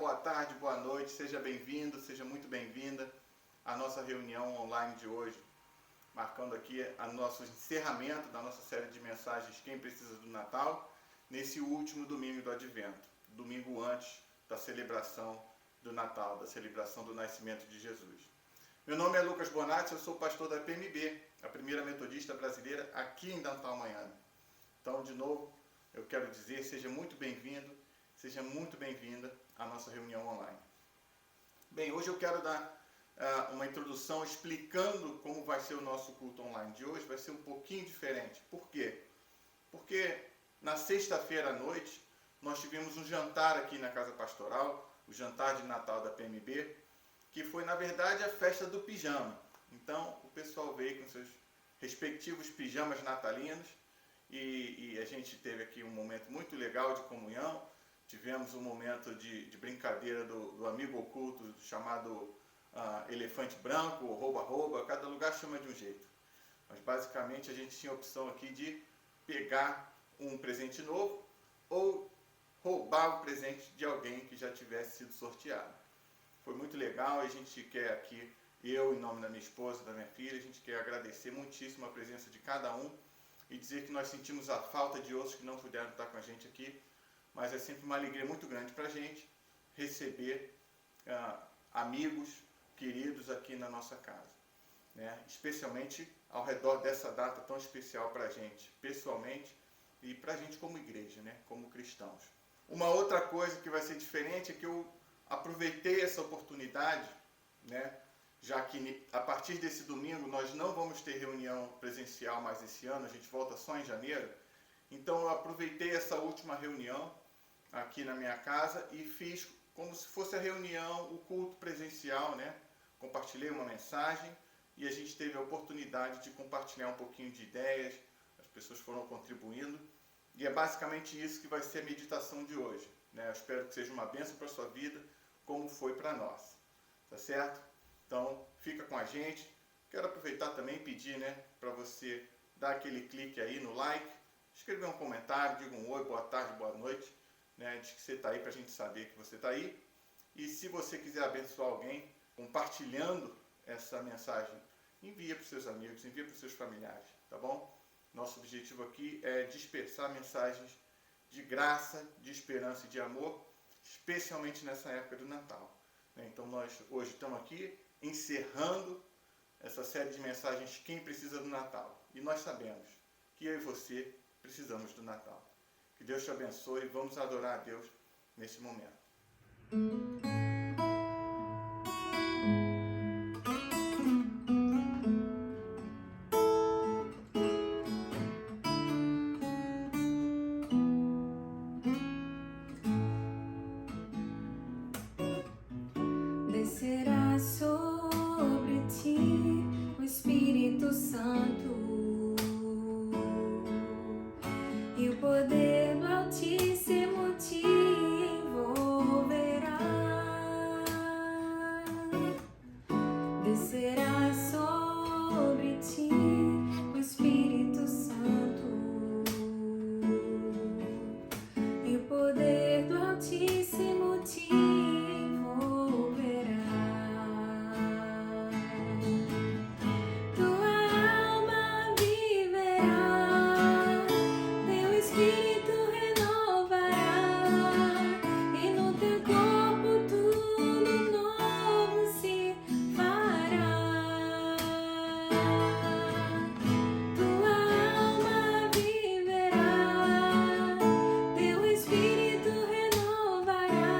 boa tarde, boa noite, seja bem-vindo, seja muito bem-vinda à nossa reunião online de hoje, marcando aqui o nosso encerramento da nossa série de mensagens Quem Precisa do Natal, nesse último domingo do Advento, domingo antes da celebração do Natal, da celebração do nascimento de Jesus. Meu nome é Lucas Bonatti, eu sou pastor da PMB, a primeira metodista brasileira aqui em Downtown Miami. Então, de novo, eu quero dizer, seja muito bem-vindo, seja muito bem-vinda à nossa reunião online. Bem, hoje eu quero dar uma introdução explicando como vai ser o nosso culto online de hoje. Vai ser um pouquinho diferente. Por quê? Porque na sexta-feira à noite nós tivemos um jantar aqui na Casa Pastoral, o jantar de Natal da PMB, que foi na verdade a festa do pijama. Então o pessoal veio com seus respectivos pijamas natalinos e a gente teve aqui um momento muito legal de comunhão. Tivemos um momento de brincadeira do amigo oculto chamado elefante branco, ou rouba-rouba, cada lugar chama de um jeito. Mas basicamente a gente tinha a opção aqui de pegar um presente novo ou roubar o presente de alguém que já tivesse sido sorteado. Foi muito legal e a gente quer aqui, eu em nome da minha esposa, da minha filha, a gente quer agradecer muitíssimo a presença de cada um e dizer que nós sentimos a falta de outros que não puderam estar com a gente aqui, mas é sempre uma alegria muito grande para a gente receber amigos queridos aqui na nossa casa, né? Especialmente ao redor dessa data tão especial para a gente, pessoalmente, e para a gente como igreja, né? Como cristãos. Uma outra coisa que vai ser diferente é que eu aproveitei essa oportunidade, né? Já que a partir desse domingo nós não vamos ter reunião presencial mais esse ano, a gente volta só em janeiro. Então eu aproveitei essa última reunião aqui na minha casa e fiz como se fosse a reunião, o culto presencial, né? Compartilhei uma mensagem e a gente teve a oportunidade de compartilhar um pouquinho de ideias, as pessoas foram contribuindo e é basicamente isso que vai ser a meditação de hoje, né? Eu espero que seja uma bênção para a sua vida, como foi para nós, tá certo? Então fica com a gente. Quero aproveitar também e pedir, né, para você dar aquele clique aí no like, escrever um comentário, diga um oi, boa tarde, boa noite, né, diz que você está aí para a gente saber que você está aí. E se você quiser abençoar alguém, compartilhando essa mensagem, envia para os seus amigos, envia para os seus familiares, tá bom? Nosso objetivo aqui é dispersar mensagens de graça, de esperança e de amor, especialmente nessa época do Natal, né? Então nós hoje estamos aqui encerrando essa série de mensagens Quem Precisa do Natal. E nós sabemos que eu e você precisamos do Natal. Que Deus te abençoe e vamos adorar a Deus nesse momento. Descerá sobre ti o Espírito Santo e o poder do Altíssimo te envolverá. Descerá sobre ti o Espírito Santo e o poder do Altíssimo te envolverá. Tua alma viverá, teu espírito renovará, e no teu corpo tudo novo se fará. Tua alma viverá, teu espírito renovará,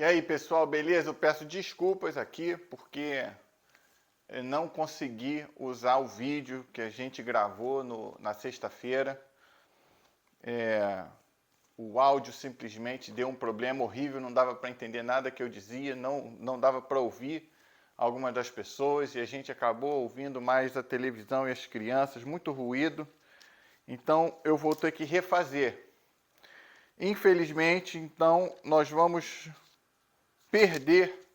E aí, pessoal, beleza? Eu peço desculpas aqui porque eu não consegui usar o vídeo que a gente gravou na sexta-feira. O áudio simplesmente deu um problema horrível, não dava para entender nada que eu dizia, não dava para ouvir algumas das pessoas e a gente acabou ouvindo mais a televisão e as crianças, muito ruído. Então eu vou ter que refazer. Infelizmente, então, nós vamos perder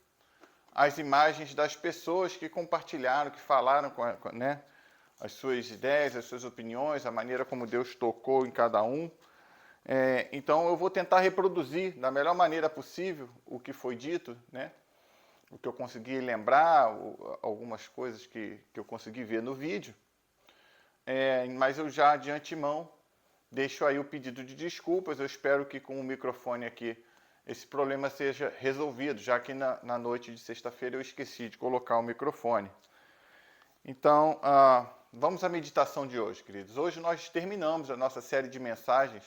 as imagens das pessoas que compartilharam, que falaram né, as suas ideias, as suas opiniões, a maneira como Deus tocou em cada um. Então eu vou tentar reproduzir da melhor maneira possível o que foi dito, né? O que eu consegui lembrar, algumas coisas que eu consegui ver no vídeo. Mas eu já de antemão deixo aí o pedido de desculpas. Eu espero que com o microfone aqui esse problema seja resolvido, já que na noite de sexta-feira eu esqueci de colocar o microfone. Então, vamos à meditação de hoje, queridos. Hoje nós terminamos a nossa série de mensagens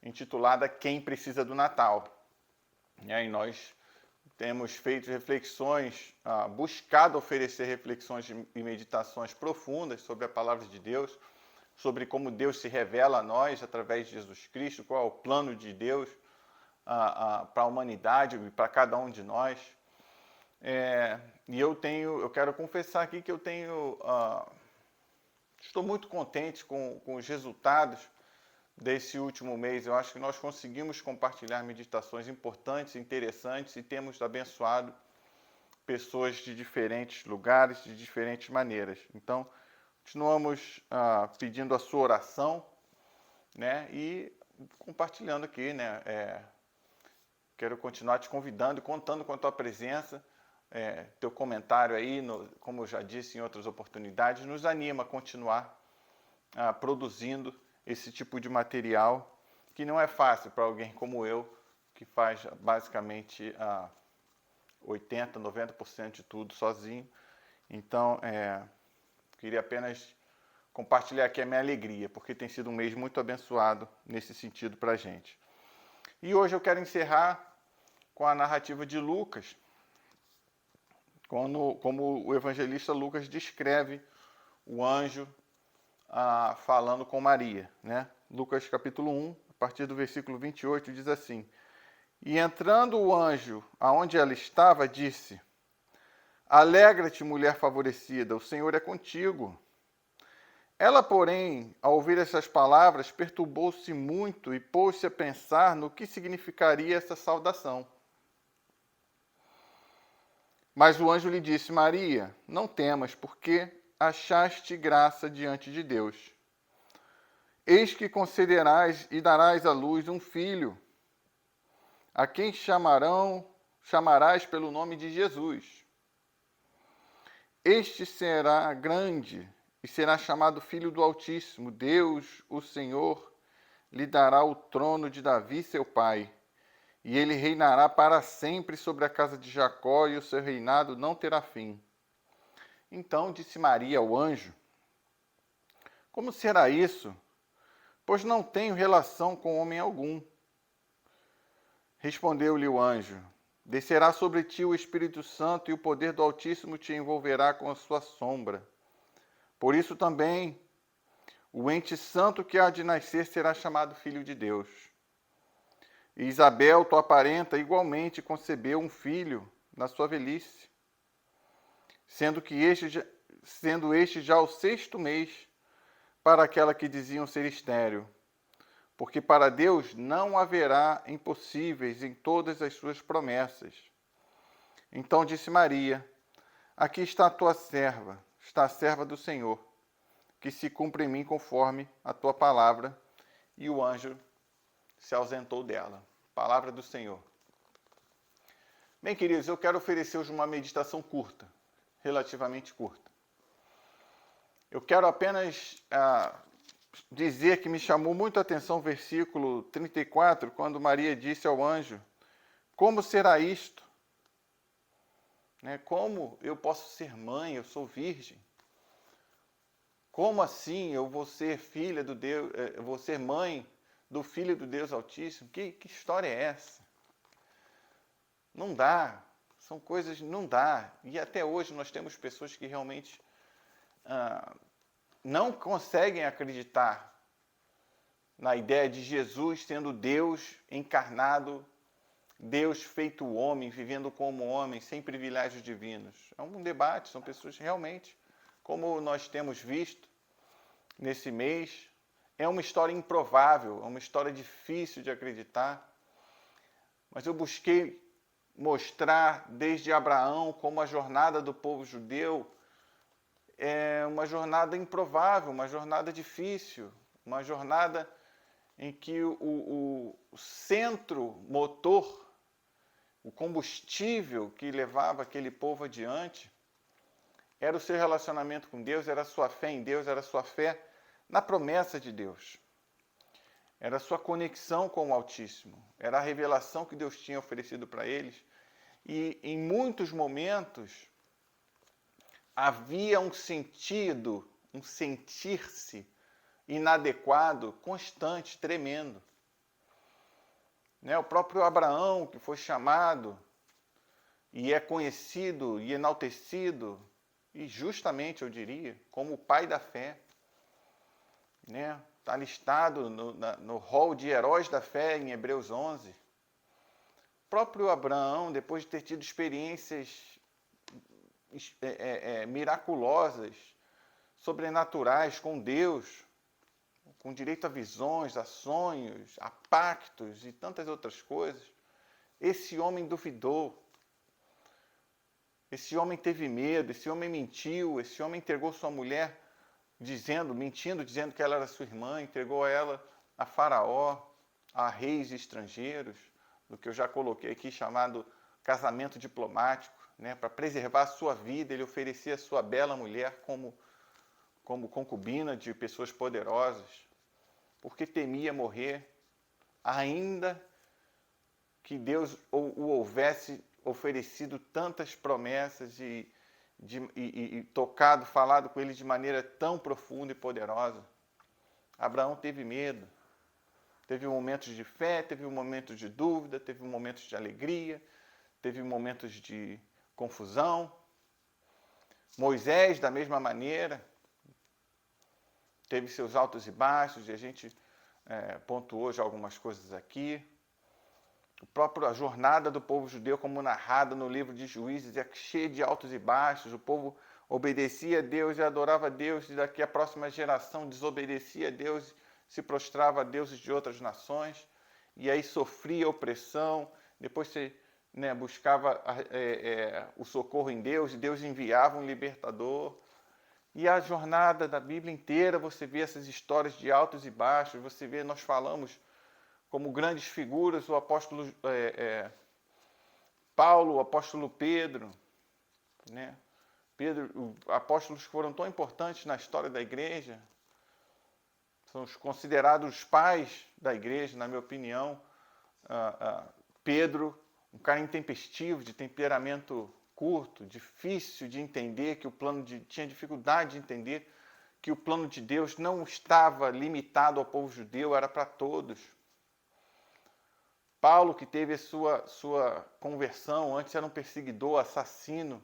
intitulada Quem Precisa do Natal. E nós temos feito reflexões, buscado oferecer reflexões e meditações profundas sobre a palavra de Deus, sobre como Deus se revela a nós através de Jesus Cristo, qual é o plano de Deus para a humanidade e para cada um de nós. E eu quero confessar aqui que estou muito contente com os resultados desse último mês. Eu acho que nós conseguimos compartilhar meditações importantes, interessantes e temos abençoado pessoas de diferentes lugares, de diferentes maneiras. Então, continuamos pedindo a sua oração, né, e compartilhando aqui, né, quero continuar te convidando e contando com a tua presença, teu comentário aí, como eu já disse em outras oportunidades, nos anima a continuar produzindo esse tipo de material, que não é fácil para alguém como eu, que faz basicamente 80%, 90% de tudo sozinho. Então, queria apenas compartilhar aqui a minha alegria, porque tem sido um mês muito abençoado nesse sentido para a gente. E hoje eu quero encerrar com a narrativa de Lucas, como o evangelista Lucas descreve o anjo falando com Maria, né? Lucas capítulo 1, a partir do versículo 28, diz assim: E entrando o anjo aonde ela estava, disse: Alegra-te, mulher favorecida, o Senhor é contigo. Ela, porém, ao ouvir essas palavras, perturbou-se muito e pôs-se a pensar no que significaria essa saudação. Mas o anjo lhe disse: Maria, não temas, porque achaste graça diante de Deus. Eis que concederás e darás à luz um filho, a quem chamarás pelo nome de Jesus. Este será grande e será chamado Filho do Altíssimo. Deus, o Senhor, lhe dará o trono de Davi, seu pai, e ele reinará para sempre sobre a casa de Jacó, e o seu reinado não terá fim. Então disse Maria ao anjo: Como será isso? Pois não tenho relação com homem algum. Respondeu-lhe o anjo: Descerá sobre ti o Espírito Santo, e o poder do Altíssimo te envolverá com a sua sombra. Por isso também o ente santo que há de nascer será chamado Filho de Deus. E Isabel, tua parenta, igualmente concebeu um filho na sua velhice, sendo este já o 6º mês para aquela que diziam ser estéril, porque para Deus não haverá impossíveis em todas as suas promessas. Então disse Maria: Aqui está a tua serva, está a serva do Senhor, que se cumpra em mim conforme a tua palavra. E o anjo se ausentou dela. Palavra do Senhor. Bem, queridos, eu quero oferecer hoje uma meditação curta, relativamente curta. Eu quero apenas dizer que me chamou muito a atenção o versículo 34, quando Maria disse ao anjo: Como será isto? Como eu posso ser mãe? Eu sou virgem. Como assim eu vou ser filha do Deus, vou ser mãe do Filho do Deus Altíssimo? Que história é essa? Não dá. São coisas, não dá. E até hoje nós temos pessoas que realmente não conseguem acreditar na ideia de Jesus sendo Deus encarnado, Deus feito homem, vivendo como homem, sem privilégios divinos. É um debate, são pessoas realmente, como nós temos visto nesse mês, é uma história improvável, é uma história difícil de acreditar, mas eu busquei mostrar desde Abraão como a jornada do povo judeu é uma jornada improvável, uma jornada difícil, uma jornada em que o centro motor, o combustível que levava aquele povo adiante, era o seu relacionamento com Deus, era a sua fé em Deus, era a sua fé na promessa de Deus. Era a sua conexão com o Altíssimo, era a revelação que Deus tinha oferecido para eles. E em muitos momentos havia um sentido, um sentir-se inadequado, constante, tremendo. O próprio Abraão, que foi chamado e é conhecido e enaltecido, e justamente eu diria, como o pai da fé, está listado no rol de heróis da fé em Hebreus 11. O próprio Abraão, depois de ter tido experiências miraculosas, sobrenaturais com Deus, com direito a visões, a sonhos, a pactos e tantas outras coisas, esse homem duvidou, esse homem teve medo, esse homem mentiu, esse homem entregou sua mulher mentindo, dizendo que ela era sua irmã, entregou ela a Faraó, a reis estrangeiros, do que eu já coloquei aqui chamado casamento diplomático, para preservar a sua vida, ele oferecia a sua bela mulher como concubina de pessoas poderosas, porque temia morrer, ainda que Deus o houvesse oferecido tantas promessas e tocado, falado com ele de maneira tão profunda e poderosa. Abraão teve medo, teve momentos de fé, teve momentos de dúvida, teve momentos de alegria, teve momentos de confusão. Moisés, da mesma maneira, teve seus altos e baixos, e a gente pontuou já algumas coisas aqui. A jornada do povo judeu, como narrada no livro de Juízes, é cheia de altos e baixos. O povo obedecia a Deus e adorava a Deus, e daqui a próxima geração desobedecia a Deus, se prostrava a deuses de outras nações, e aí sofria opressão. Depois você buscava o socorro em Deus, e Deus enviava um libertador. E a jornada da Bíblia inteira, você vê essas histórias de altos e baixos, você vê, nós falamos como grandes figuras, o apóstolo Paulo, o apóstolo Pedro, apóstolos que foram tão importantes na história da igreja, são os considerados os pais da igreja, na minha opinião. Pedro, um cara intempestivo, de temperamento curto, difícil de entender, tinha dificuldade de entender que o plano de Deus não estava limitado ao povo judeu, era para todos. Paulo, que teve a sua conversão, antes era um perseguidor, assassino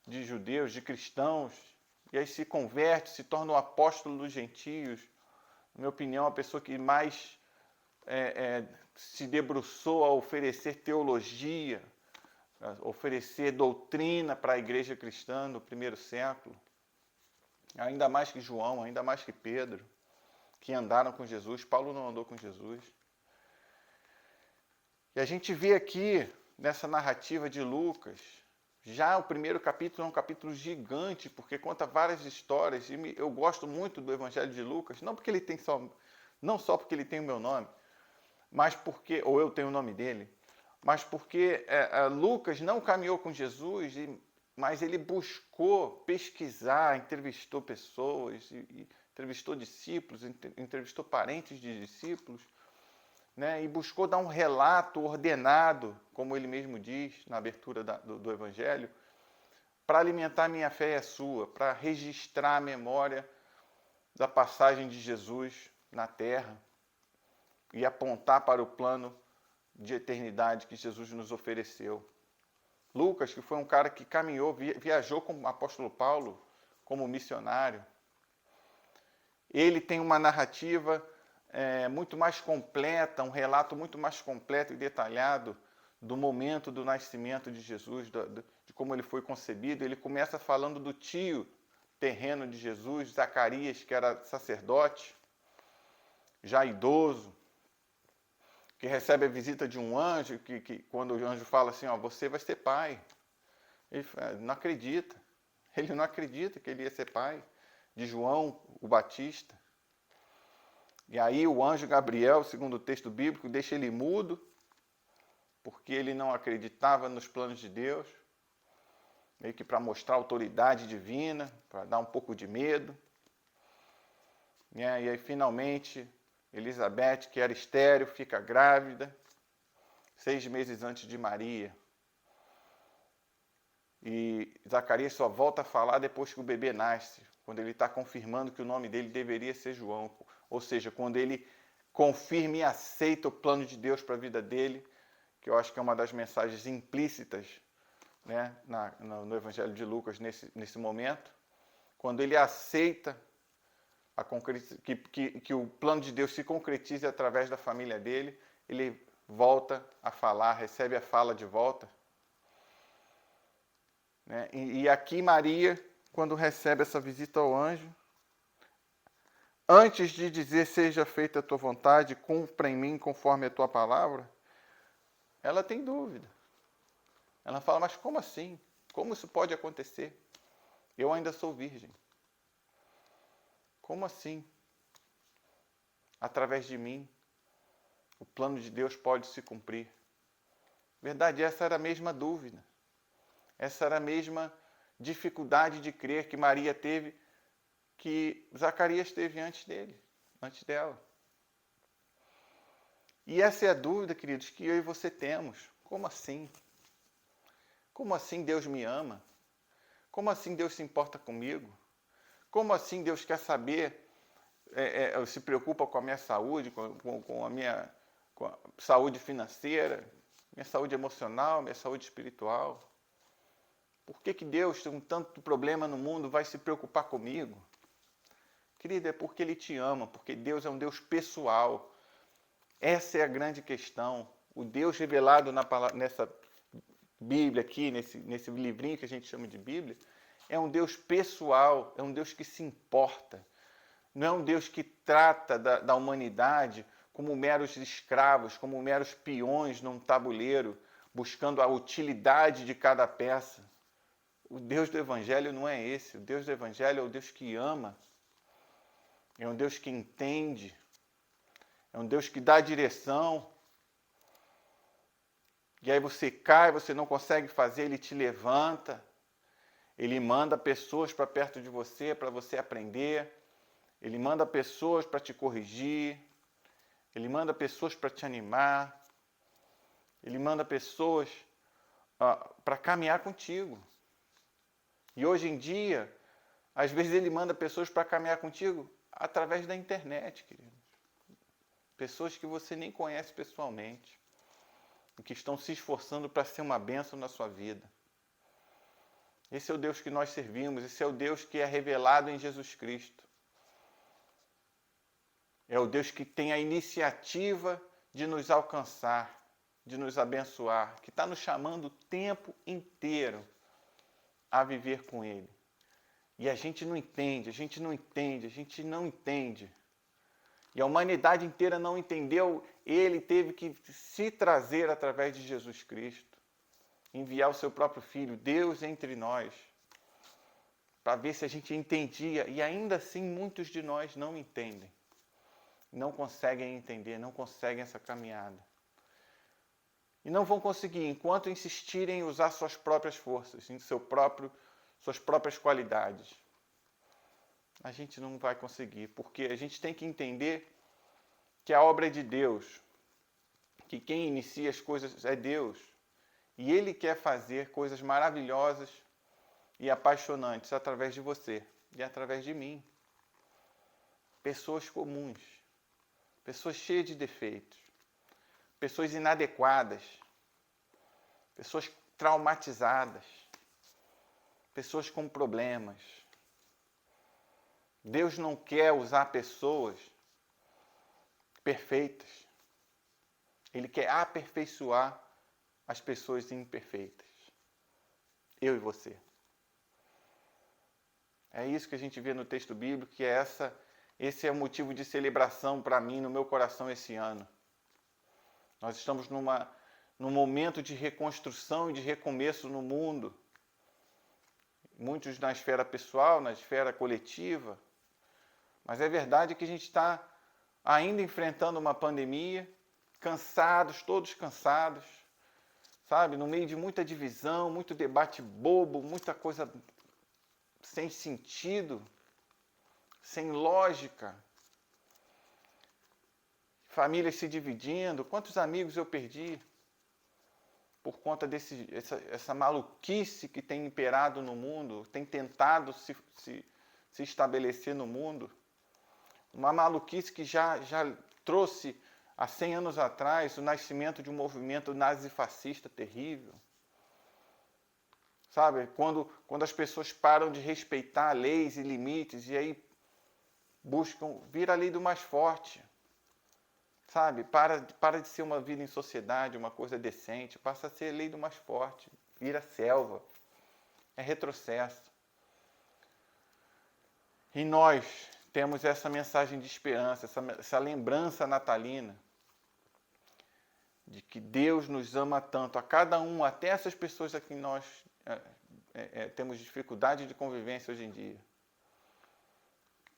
de judeus, de cristãos, e aí se converte, se torna um apóstolo dos gentios. Na minha opinião, a pessoa que mais se debruçou a oferecer teologia, a oferecer doutrina para a igreja cristã do primeiro século. Ainda mais que João, ainda mais que Pedro, que andaram com Jesus. Paulo não andou com Jesus. E a gente vê aqui, nessa narrativa de Lucas, já o primeiro capítulo é um capítulo gigante, porque conta várias histórias, e eu gosto muito do Evangelho de Lucas, não só porque ele tem o meu nome, mas porque, ou eu tenho o nome dele, mas porque Lucas não caminhou com Jesus, mas ele buscou pesquisar, entrevistou pessoas, entrevistou discípulos, entrevistou parentes de discípulos, e buscou dar um relato ordenado, como ele mesmo diz na abertura do Evangelho, para alimentar a minha fé e a sua, para registrar a memória da passagem de Jesus na terra e apontar para o plano de eternidade que Jesus nos ofereceu. Lucas, que foi um cara que caminhou, viajou com o apóstolo Paulo como missionário, ele tem uma narrativa muito mais completa, um relato muito mais completo e detalhado do momento do nascimento de Jesus, de como ele foi concebido. Ele começa falando do tio terreno de Jesus, Zacarias, que era sacerdote, já idoso, que recebe a visita de um anjo, que quando o anjo fala assim, ó, você vai ser pai. Ele não acredita. Ele não acredita que ele ia ser pai de João o Batista. E aí o anjo Gabriel, segundo o texto bíblico, deixa ele mudo, porque ele não acreditava nos planos de Deus, meio que para mostrar autoridade divina, para dar um pouco de medo. E aí finalmente Elizabeth, que era estéril, fica grávida, 6 meses antes de Maria. E Zacarias só volta a falar depois que o bebê nasce, quando ele está confirmando que o nome dele deveria ser João. Ou seja, quando ele confirma e aceita o plano de Deus para a vida dele, que eu acho que é uma das mensagens implícitas, né, no Evangelho de Lucas nesse momento. Quando ele aceita que o plano de Deus se concretize através da família dele, ele volta a falar, recebe a fala de volta. Né? E aqui Maria, quando recebe essa visita ao anjo, antes de dizer seja feita a tua vontade, cumpra em mim conforme a tua palavra, ela tem dúvida. Ela fala, mas como assim? Como isso pode acontecer? Eu ainda sou virgem. Como assim? Através de mim, o plano de Deus pode se cumprir. Verdade, essa era a mesma dúvida. Essa era a mesma dificuldade de crer que Maria teve, que Zacarias teve antes dela. E essa é a dúvida, queridos, que eu e você temos. Como assim? Como assim Deus me ama? Como assim Deus se importa comigo? Como assim Deus quer saber, se preocupa com a minha saúde, com a minha saúde financeira, minha saúde emocional, minha saúde espiritual? Por que Deus, com tanto problema no mundo, vai se preocupar comigo? Querida, é porque Ele te ama, porque Deus é um Deus pessoal. Essa é a grande questão. O Deus revelado nessa Bíblia aqui, nesse livrinho que a gente chama de Bíblia, é um Deus pessoal, é um Deus que se importa. Não é um Deus que trata da humanidade como meros escravos, como meros peões num tabuleiro, buscando a utilidade de cada peça. O Deus do Evangelho não é esse. O Deus do Evangelho é o Deus que ama. É um Deus que entende. É um Deus que dá direção. E aí você cai, você não consegue fazer, Ele te levanta. Ele manda pessoas para perto de você, para você aprender. Ele manda pessoas para te corrigir. Ele manda pessoas para te animar. Ele manda pessoas para caminhar contigo. E hoje em dia, às vezes Ele manda pessoas para caminhar contigo através da internet, querido. Pessoas que você nem conhece pessoalmente. E que estão se esforçando para ser uma bênção na sua vida. Esse é o Deus que nós servimos. Esse é o Deus que é revelado em Jesus Cristo. É o Deus que tem a iniciativa de nos alcançar, de nos abençoar, que está nos chamando o tempo inteiro a viver com Ele. E a gente não entende, a gente não entende, a gente não entende. E a humanidade inteira não entendeu, Ele teve que se trazer através de Jesus Cristo, enviar o seu próprio Filho, Deus entre nós, para ver se a gente entendia. E ainda assim muitos de nós não entendem. Não conseguem entender, não conseguem essa caminhada. E não vão conseguir enquanto insistirem em usar suas próprias forças, em suas próprias qualidades. A gente não vai conseguir, porque a gente tem que entender que a obra é de Deus, que quem inicia as coisas é Deus. E Ele quer fazer coisas maravilhosas e apaixonantes através de você e através de mim. Pessoas comuns. Pessoas cheias de defeitos, pessoas inadequadas, pessoas traumatizadas, pessoas com problemas. Deus não quer usar pessoas perfeitas. Ele quer aperfeiçoar as pessoas imperfeitas. Eu e você. É isso que a gente vê no texto bíblico, que esse é o motivo de celebração para mim, no meu coração, esse ano. Nós estamos num momento de reconstrução e de recomeço no mundo. Muitos na esfera pessoal, na esfera coletiva. Mas é verdade que a gente está ainda enfrentando uma pandemia, cansados, todos cansados, sabe? No meio de muita divisão, muito debate bobo, muita coisa sem sentido, sem lógica. Famílias se dividindo. Quantos amigos eu perdi por conta essa maluquice que tem imperado no mundo, tem tentado se estabelecer no mundo. Uma maluquice que já trouxe, há 100 anos atrás, o nascimento de um movimento nazifascista terrível. Sabe, quando as pessoas param de respeitar leis e limites e aí buscam vir a lei do mais forte. Sabe, para de ser uma vida em sociedade, uma coisa decente, passa a ser a lei do mais forte, vira selva, é retrocesso. E nós temos essa mensagem de esperança, essa lembrança natalina, de que Deus nos ama tanto, a cada um, até essas pessoas a quem nós temos dificuldade de convivência hoje em dia,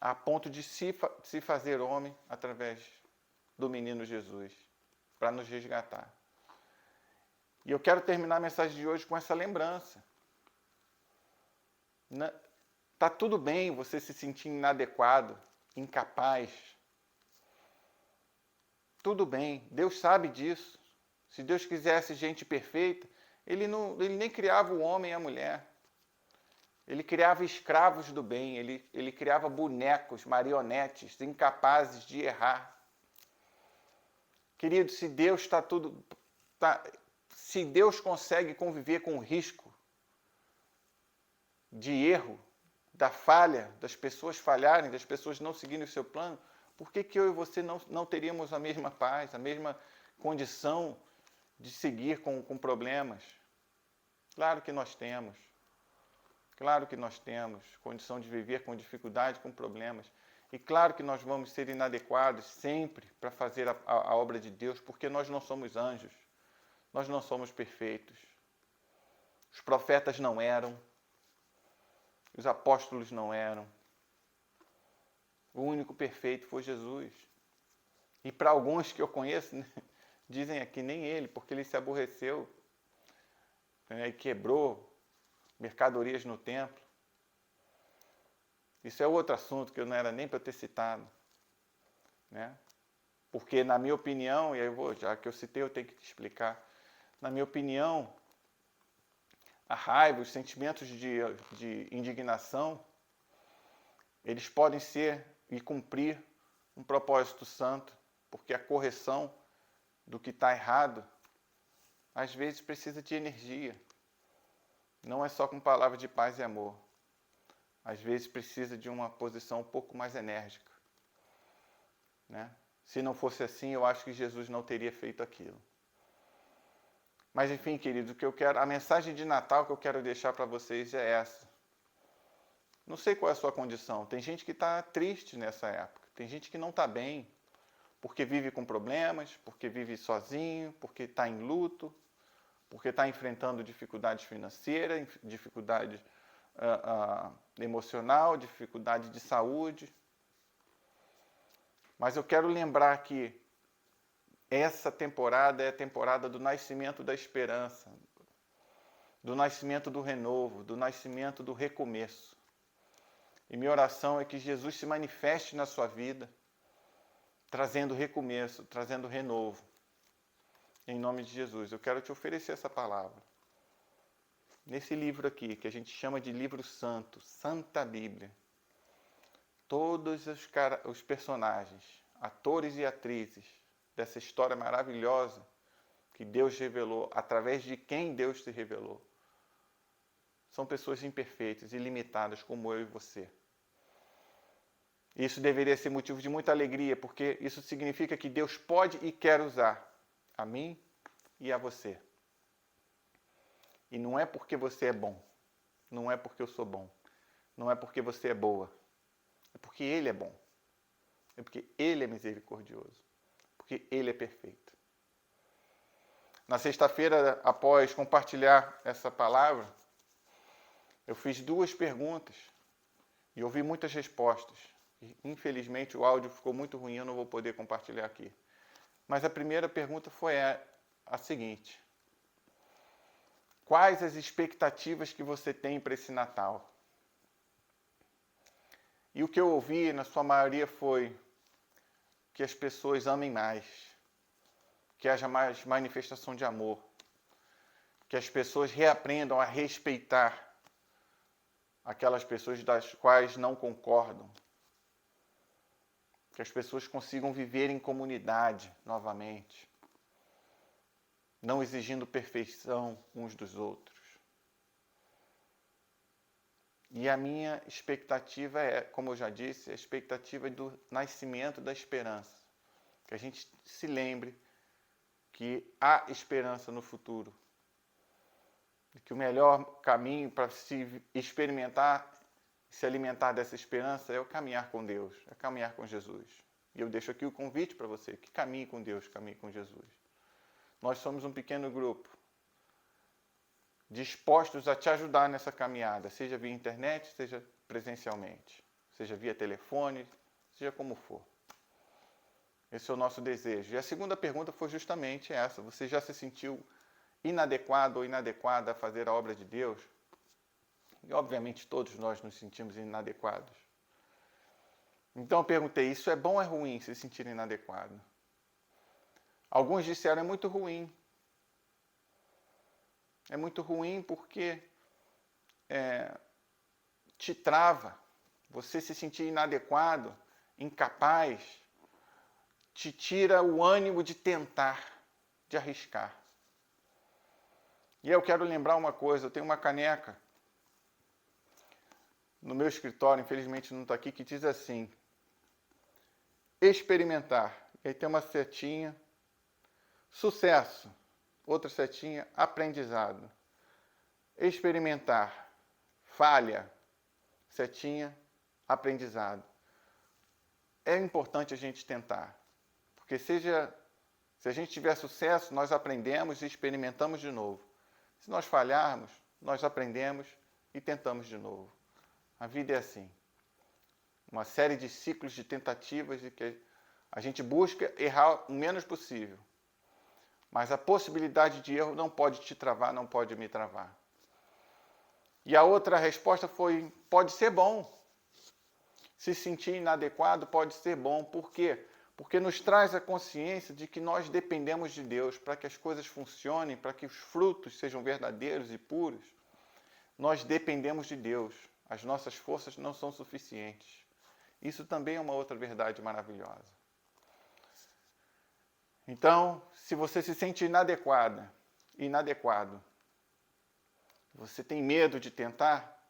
a ponto de se fazer homem através do menino Jesus, para nos resgatar. E eu quero terminar a mensagem de hoje com essa lembrança. Está tudo bem você se sentir inadequado, incapaz. Tudo bem, Deus sabe disso. Se Deus quisesse gente perfeita, Ele nem criava o homem e a mulher. Ele criava escravos do bem, ele criava bonecos, marionetes, incapazes de errar. Querido, se Deus se Deus consegue conviver com o risco de erro, da falha, das pessoas falharem, das pessoas não seguirem o seu plano, por que eu e você não teríamos a mesma paz, a mesma condição de seguir com problemas? Claro que nós temos. Claro que nós temos condição de viver com dificuldade, com problemas. E claro que nós vamos ser inadequados sempre para fazer a obra de Deus, porque nós não somos anjos, nós não somos perfeitos. Os profetas não eram, os apóstolos não eram. O único perfeito foi Jesus. E para alguns que eu conheço, dizem aqui nem ele, porque ele se aborreceu e quebrou mercadorias no templo. Isso é outro assunto que eu não era nem para ter citado, né? Porque, na minha opinião, e aí já que eu citei, eu tenho que te explicar. Na minha opinião, a raiva, os sentimentos de indignação, eles podem ser e cumprir um propósito santo, porque a correção do que está errado, às vezes precisa de energia. Não é só com palavras de paz e amor. Às vezes precisa de uma posição um pouco mais enérgica, né? Se não fosse assim, eu acho que Jesus não teria feito aquilo. Mas enfim, queridos, a mensagem de Natal que eu quero deixar para vocês é essa. Não sei qual é a sua condição. Tem gente que está triste nessa época. Tem gente que não está bem, porque vive com problemas, porque vive sozinho, porque está em luto, porque está enfrentando dificuldades financeiras, dificuldade emocional, dificuldade de saúde. Mas eu quero lembrar que essa temporada é a temporada do nascimento da esperança, do nascimento do renovo, do nascimento do recomeço. E minha oração é que Jesus se manifeste na sua vida, trazendo recomeço, trazendo renovo. Em nome de Jesus, eu quero te oferecer essa palavra. Nesse livro aqui, que a gente chama de livro santo, Santa Bíblia, todos os personagens, atores e atrizes dessa história maravilhosa que Deus revelou, através de quem Deus se revelou, são pessoas imperfeitas e limitadas como eu e você. Isso deveria ser motivo de muita alegria, porque isso significa que Deus pode e quer usar a mim e a você. E não é porque você é bom, não é porque eu sou bom, não é porque você é boa, é porque Ele é bom, é porque Ele é misericordioso, porque Ele é perfeito. Na sexta-feira, após compartilhar essa palavra, eu fiz 2 perguntas e ouvi muitas respostas. Infelizmente o áudio ficou muito ruim, eu não vou poder compartilhar aqui. Mas a primeira pergunta foi a seguinte: quais as expectativas que você tem para esse Natal? E o que eu ouvi, na sua maioria, foi que as pessoas amem mais, que haja mais manifestação de amor, que as pessoas reaprendam a respeitar aquelas pessoas das quais não concordam, que as pessoas consigam viver em comunidade novamente, não exigindo perfeição uns dos outros. E a minha expectativa é, como eu já disse, a expectativa do nascimento da esperança. Que a gente se lembre que há esperança no futuro. E que o melhor caminho para se experimentar, se alimentar dessa esperança é o caminhar com Deus, é caminhar com Jesus. E eu deixo aqui o convite para você, que caminhe com Deus, caminhe com Jesus. Nós somos um pequeno grupo, dispostos a te ajudar nessa caminhada, seja via internet, seja presencialmente, seja via telefone, seja como for. Esse é o nosso desejo. E a segunda pergunta foi justamente essa: você já se sentiu inadequado ou inadequada a fazer a obra de Deus? E obviamente todos nós nos sentimos inadequados. Então eu perguntei: isso é bom ou é ruim, se sentir inadequado? Alguns disseram: é muito ruim. É muito ruim porque te trava. Você se sentir inadequado, incapaz, te tira o ânimo de tentar, de arriscar. E eu quero lembrar uma coisa: eu tenho uma caneca no meu escritório, infelizmente não está aqui, que diz assim: experimentar. E aí tem uma setinha, sucesso. Outra setinha, aprendizado. Experimentar, falha, setinha, aprendizado. É importante a gente tentar, porque se a gente tiver sucesso, nós aprendemos e experimentamos de novo. Se nós falharmos, nós aprendemos e tentamos de novo. A vida é assim. Uma série de ciclos de tentativas e que a gente busca errar o menos possível. Mas a possibilidade de erro não pode te travar, não pode me travar. E a outra resposta foi: pode ser bom. Se sentir inadequado pode ser bom. Por quê? Porque nos traz a consciência de que nós dependemos de Deus para que as coisas funcionem, para que os frutos sejam verdadeiros e puros. Nós dependemos de Deus. As nossas forças não são suficientes. Isso também é uma outra verdade maravilhosa. Então, se você se sente inadequado, você tem medo de tentar,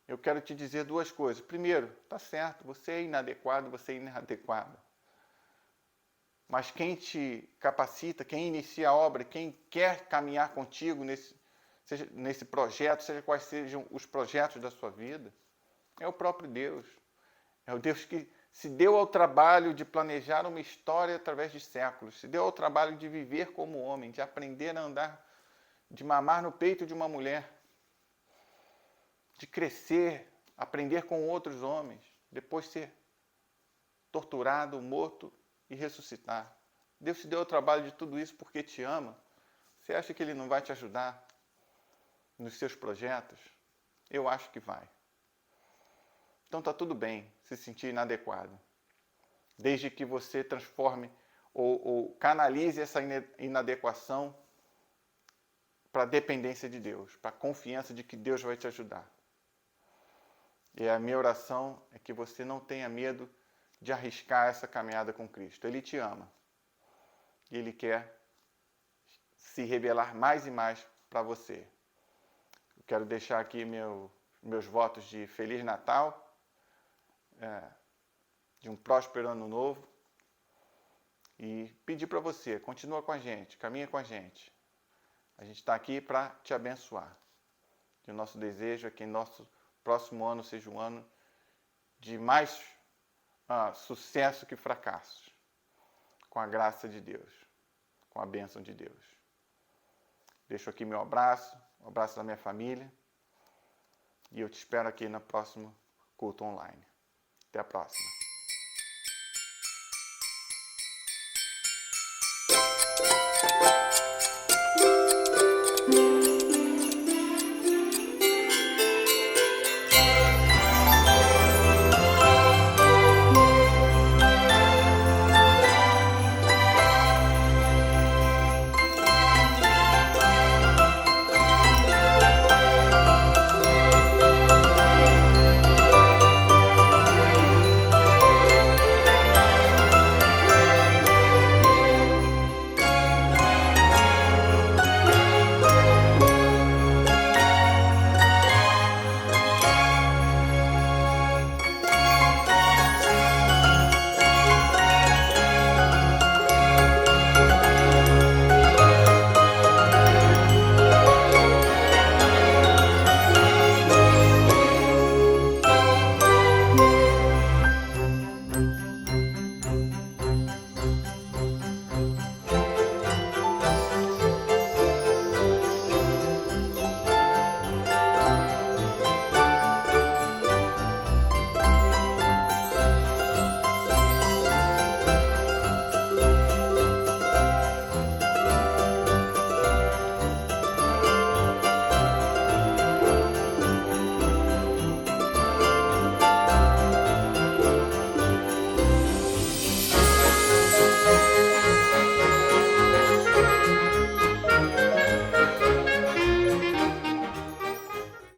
eu quero te dizer 2 coisas. Primeiro, está certo, você é inadequado. Mas quem te capacita, quem inicia a obra, quem quer caminhar contigo nesse projeto, seja quais sejam os projetos da sua vida, é o próprio Deus. É o Deus que se deu ao trabalho de planejar uma história através de séculos, se deu ao trabalho de viver como homem, de aprender a andar, de mamar no peito de uma mulher, de crescer, aprender com outros homens, depois ser torturado, morto e ressuscitar. Deus se deu ao trabalho de tudo isso porque te ama. Você acha que Ele não vai te ajudar nos seus projetos? Eu acho que vai. Então está tudo bem se sentir inadequado, desde que você transforme ou canalize essa inadequação para a dependência de Deus, para a confiança de que Deus vai te ajudar. E a minha oração é que você não tenha medo de arriscar essa caminhada com Cristo. Ele te ama e Ele quer se revelar mais e mais para você. Eu quero deixar aqui meus votos de Feliz Natal, de um próspero ano novo, e pedir para você, continua com a gente, caminha com a gente. A gente está aqui para te abençoar. E o nosso desejo é que nosso próximo ano seja um ano de mais sucesso que fracassos, com a graça de Deus, com a bênção de Deus. Deixo aqui meu abraço, o abraço da minha família, e eu te espero aqui no próximo culto online. Até a próxima.